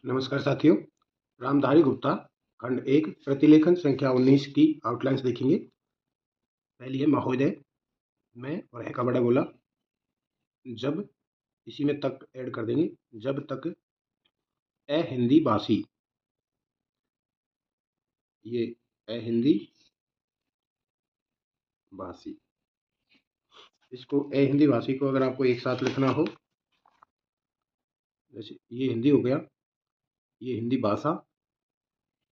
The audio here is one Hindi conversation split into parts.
नमस्कार साथियों, रामधारी गुप्ता खंड 1 प्रतिलेखन संख्या 19 की आउटलाइंस देखेंगे। पहली है महोदय, मैं और है का बड़ा बोला। जब इसी में तक ऐड कर देंगे, जब तक ए हिंदी बासी, ये ए हिंदी बासी, इसको ए हिंदी बासी को अगर आपको एक साथ लिखना हो, जैसे ये हिंदी हो गया, ये हिंदी भाषा,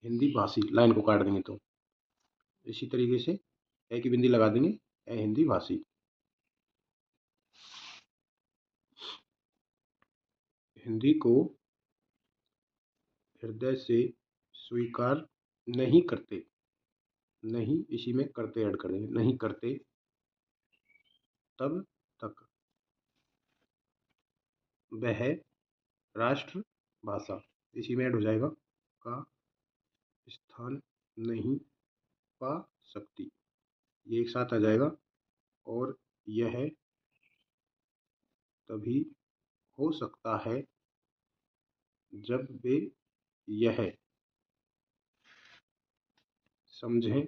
हिंदी भाषी, लाइन को काट देंगे तो इसी तरीके से ए की बिंदी लगा देंगे, ए हिंदी भाषी। हिंदी को हृदय से स्वीकार नहीं करते, नहीं इसी में करते ऐड कर देंगे, नहीं करते तब तक वह राष्ट्र भाषा, इसी में ऐड हो जाएगा, का स्थान नहीं पा सकती, ये एक साथ आ जाएगा। और यह तभी हो सकता है जब वे यह समझें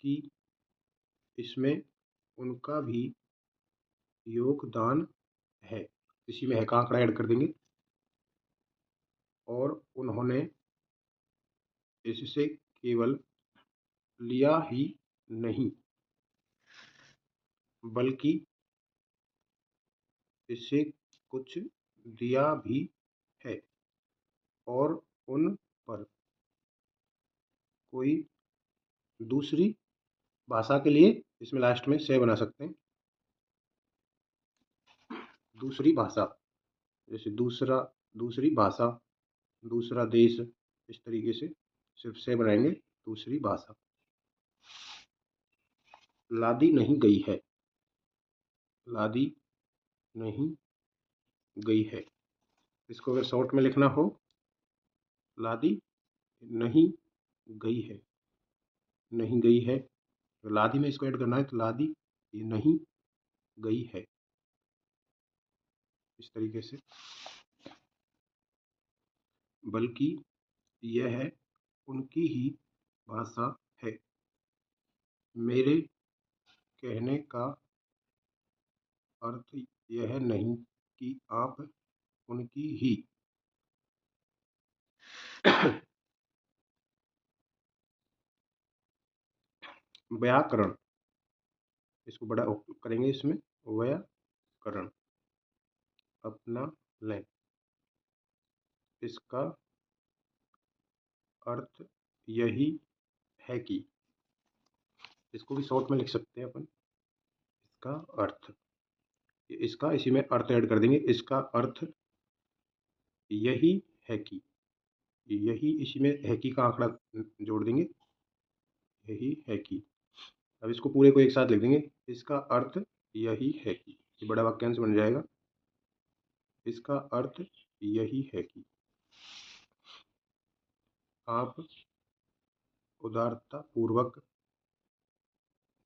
कि इसमें उनका भी योगदान है, इसी में है का आंकड़ा ऐड कर देंगे। और उन्होंने इससे केवल लिया ही नहीं बल्कि इससे कुछ दिया भी है, और उन पर कोई दूसरी भाषा के लिए इसमें लास्ट में से बना सकते हैं, दूसरी भाषा, जैसे दूसरा, दूसरी भाषा, दूसरा देश, इस तरीके से सिर्फ से बनाएंगे, दूसरी भाषा। लादी नहीं गई है, लादी नहीं गई है, इसको अगर शॉर्ट में लिखना हो, लादी नहीं गई है, नहीं गई है, तो लादी में इसको ऐड करना है तो लादी ये नहीं गई है, इस तरीके से। बल्कि यह उनकी ही भाषा है, मेरे कहने का अर्थ यह नहीं कि आप उनकी ही व्याकरण, इसको बड़ा करेंगे, इसमें व्याकरण अपना लें, इसका अर्थ यही है कि, इसको भी शॉर्ट में लिख सकते हैं अपन, इसका अर्थ, इसका इसी में अर्थ ऐड कर देंगे, इसका अर्थ यही है कि, यही इसी में है कि का आंकड़ा जोड़ देंगे, यही है कि। अब इसको पूरे को एक साथ लिख देंगे, इसका अर्थ यही है कि, ये बड़ा वाक्यांश बन जाएगा, इसका अर्थ यही है कि आप उदारता पूर्वक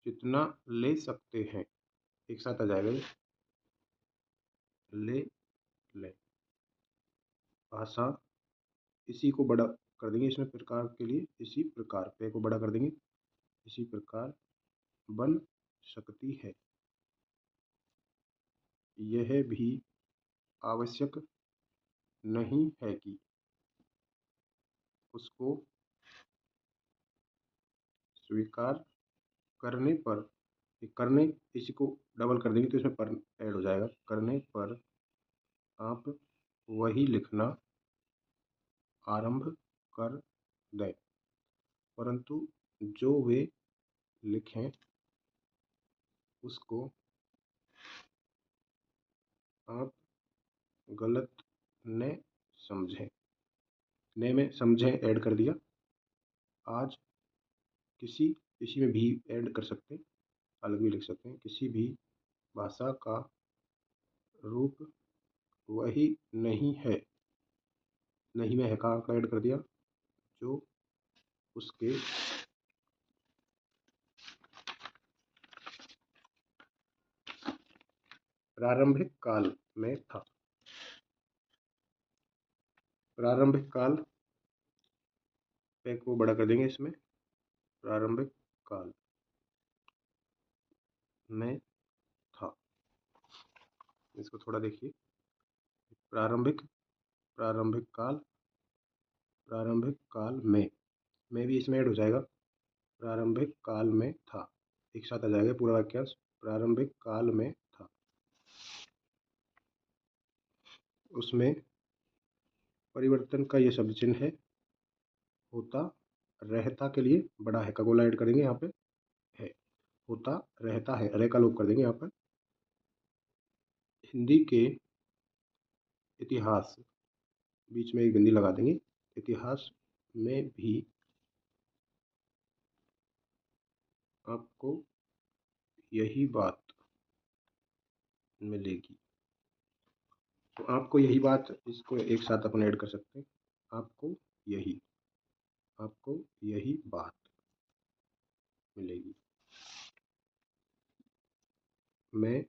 जितना ले सकते हैं, एक साथ आ जाएगा, ले ले भाषा, इसी को बड़ा कर देंगे, इसमें प्रकार के लिए इसी प्रकार, पे को बड़ा कर देंगे, इसी प्रकार बन सकती है, यह भी आवश्यक नहीं है कि उसको स्वीकार करने पर, करने इसी को डबल कर देंगे तो इसमें पर ऐड हो जाएगा, करने पर आप वही लिखना आरंभ कर दें, परंतु जो वे लिखें उसको आप गलत न समझें, ने में समझें ऐड कर दिया। आज किसी, इसी में भी ऐड कर सकते हैं, अलग भी लिख सकते हैं, किसी भी भाषा का रूप वही नहीं है, नहीं में है का आंकड़ा ऐड कर दिया, जो उसके प्रारंभिक काल में था। प्रारंभिक काल पे को बड़ा कर देंगे इसमें, प्रारंभिक काल में था। इसको थोड़ा देखिए, प्रारंभिक प्रारंभिक काल में भी इसमें ऐड हो जाएगा, प्रारंभिक काल में था, एक साथ आ जाएगा पूरा वाक्यांश, प्रारंभिक काल में था। उसमें परिवर्तन का ये शब्द चिन्ह है, होता रहता के लिए बड़ा है का गोला ऐड करेंगे यहाँ पे, है, होता रहता है, रे का लोप कर देंगे यहाँ पर। हिंदी के इतिहास, बीच में एक बिंदी लगा देंगे, इतिहास में भी आपको यही बात मिलेगी। तो आपको यही बात, इसको एक साथ अपन ऐड कर सकते हैं, आपको यही बात मिलेगी। मैं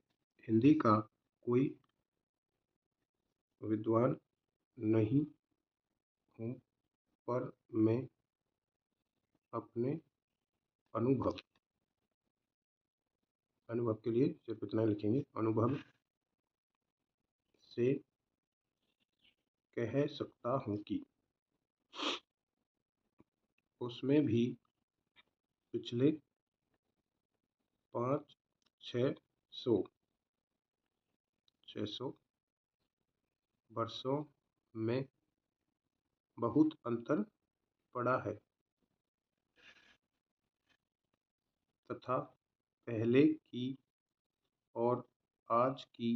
हिंदी का कोई विद्वान नहीं हूँ, पर मैं अपने अनुभव के लिए सिर्फ इतना लिखेंगे, अनुभव से कह सकता हूँ कि उसमें भी पिछले 500-600 वर्षों में बहुत अंतर पड़ा है, तथा पहले की और आज की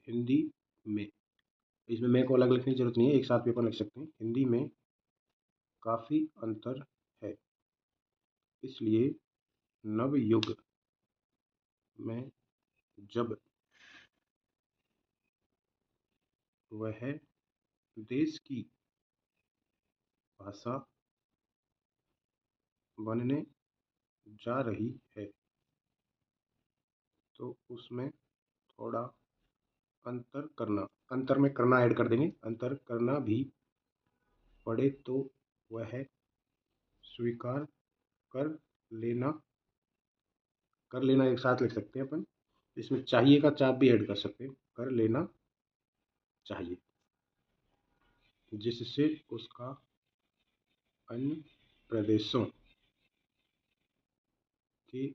हिंदी में, इसमें मैं को अलग लिखने की जरूरत नहीं है, एक साथ भी अपन लिख सकते हैं, हिंदी में काफ़ी अंतर है, इसलिए नवयुग में जब वह देश की भाषा बनने जा रही है, तो उसमें थोड़ा अंतर में करना ऐड कर देंगे, अंतर करना भी पड़े तो वह स्वीकार कर लेना एक साथ लिख सकते हैं अपन, इसमें चाहिए का चाप भी ऐड कर सकते हैं, कर लेना चाहिए, जिससे उसका अन्य प्रदेशों के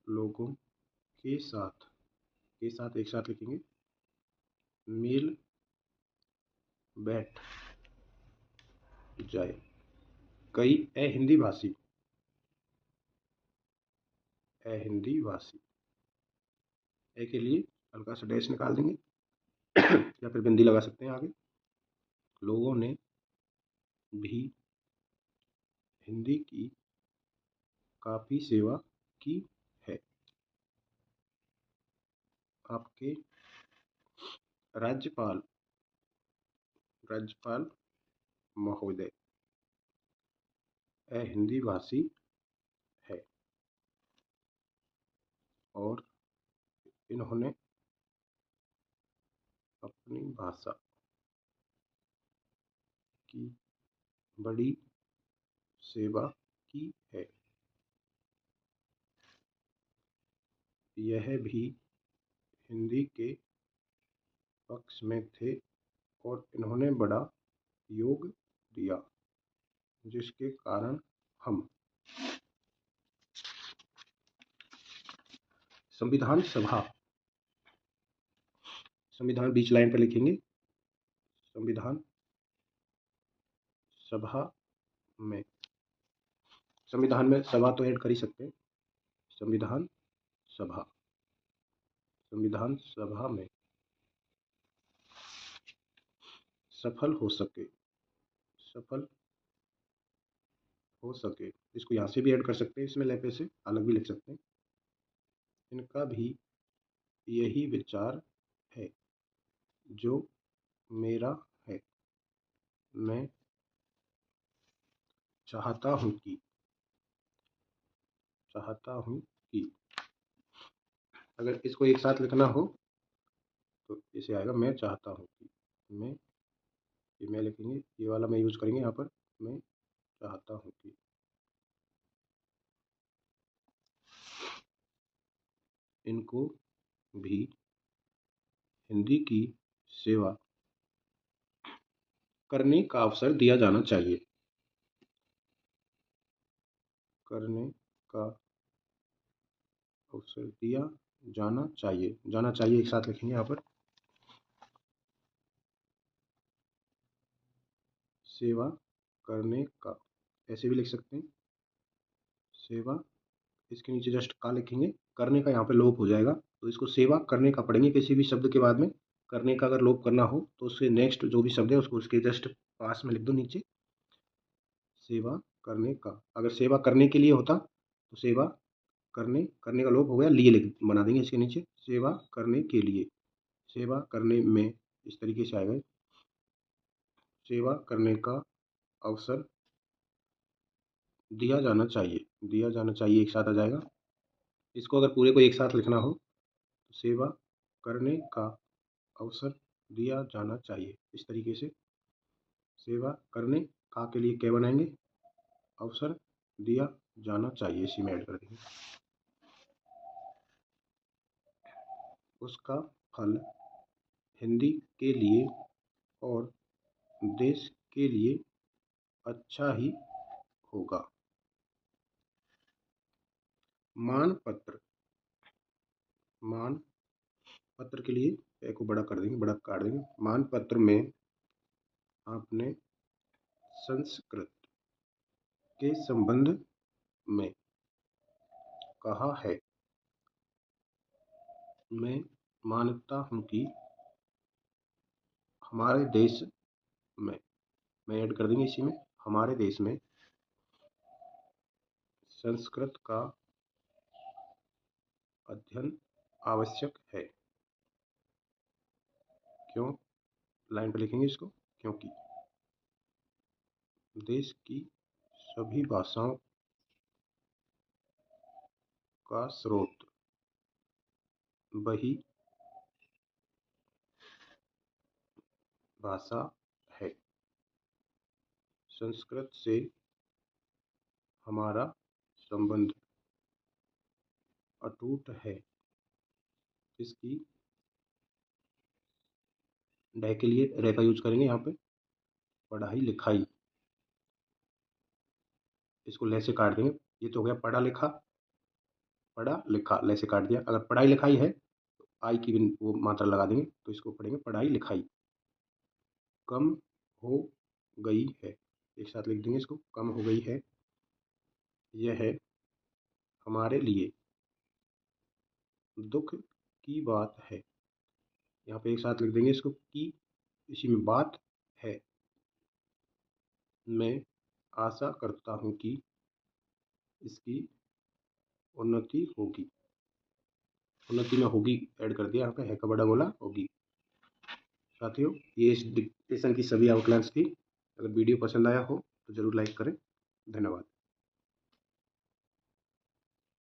लोगों के साथ एक साथ लिखेंगे, मेल बैठ जाए। कई अहिंदी भाषी ए के लिए हल्का सा डैश निकाल देंगे या फिर बिंदी लगा सकते हैं आगे, लोगों ने भी हिंदी की काफ़ी सेवा की है। आपके राज्यपाल महोदय हिंदी भाषी है और इन्होंने अपनी भाषा की बड़ी सेवा की है। यह भी हिंदी के पक्ष में थे और इन्होंने बड़ा योग दिया, जिसके कारण हम संविधान बीच लाइन पर लिखेंगे, संविधान सभा में सभा तो ऐड कर ही सकते हैं, संविधान सभा में सफल हो सके, इसको यहाँ से भी ऐड कर सकते हैं, इसमें लहपे से अलग भी लिख सकते हैं, इनका भी यही विचार है जो मेरा है। मैं चाहता हूँ कि अगर इसको एक साथ लिखना हो तो इसे आएगा, मैं चाहता हूँ कि, मैं, ये मैं लिखेंगे, ये वाला मैं यूज करेंगे यहाँ पर। मैं चाहता हूँ कि इनको भी हिंदी की सेवा करने का अवसर दिया जाना चाहिए। करने का अवसर दिया जाना चाहिए। जाना चाहिए एक साथ लिखेंगे यहाँ पर। सेवा करने का, ऐसे भी लिख सकते हैं, सेवा, इसके नीचे जस्ट का लिखेंगे। करने का यहाँ पे लोप हो जाएगा, तो इसको सेवा करने का पढ़ेंगे किसी भी शब्द के बाद में। करने का अगर लोप करना हो तो उसके नेक्स्ट जो भी शब्द है उसको उसके जस्ट पास में लिख दो नीचे। सेवा करने का, अगर सेवा करने के लिए होता तो सेवा करने, करने का लोप हो गया, लिए लिख बना देंगे इसके नीचे। सेवा करने के लिए, सेवा करने में, इस तरीके से आएगा। सेवा करने का अवसर दिया जाना चाहिए। दिया जाना चाहिए एक साथ आ जाएगा। इसको अगर पूरे को एक साथ लिखना हो तो सेवा करने का अवसर दिया जाना चाहिए, इस तरीके से। सेवा करने का के लिए क्या बनाएंगे, अवसर दिया जाना चाहिए, इसी में ऐड कर देंगे। उसका फल हिंदी के लिए और देश के लिए अच्छा ही होगा। मानपत्र, मान पत्र के लिए ए को बड़ा कर देंगे, बड़ा काट देंगे। मानपत्र में आपने संस्कृत के संबंध में कहा है। मैं मानता हूँ कि हमारे देश में, मैं ऐड कर देंगे इसी में, हमारे देश में संस्कृत का अध्ययन आवश्यक है। क्यों, लाइन पर लिखेंगे इसको, क्योंकि देश की सभी भाषाओं का स्रोत वही भाषा है। संस्कृत से हमारा संबंध अटूट है। इसकी डे के लिए रे का यूज करेंगे यहाँ पे। पढ़ाई लिखाई, इसको ले से काट देंगे। ये तो हो गया पढ़ा लिखा, पढ़ा लिखा, ले से काट दिया। अगर पढ़ाई लिखाई है तो आई की भी वो मात्रा लगा देंगे, तो इसको पढ़ेंगे पढ़ाई लिखाई। कम हो गई है, एक साथ लिख देंगे इसको, कम हो गई है। यह है हमारे लिए दुख की बात है। यहाँ पे एक साथ लिख देंगे इसको, की इसी में बात है। मैं आशा करता हूँ कि इसकी उन्नति होगी। उन्नति में होगी ऐड कर दिया यहाँ पे, है का बड़ा बोला होगी। साथियों, ये इस डिक्टेशन की सभी आउटलाइन्स थी। अगर वीडियो पसंद आया हो तो ज़रूर लाइक करें। धन्यवाद।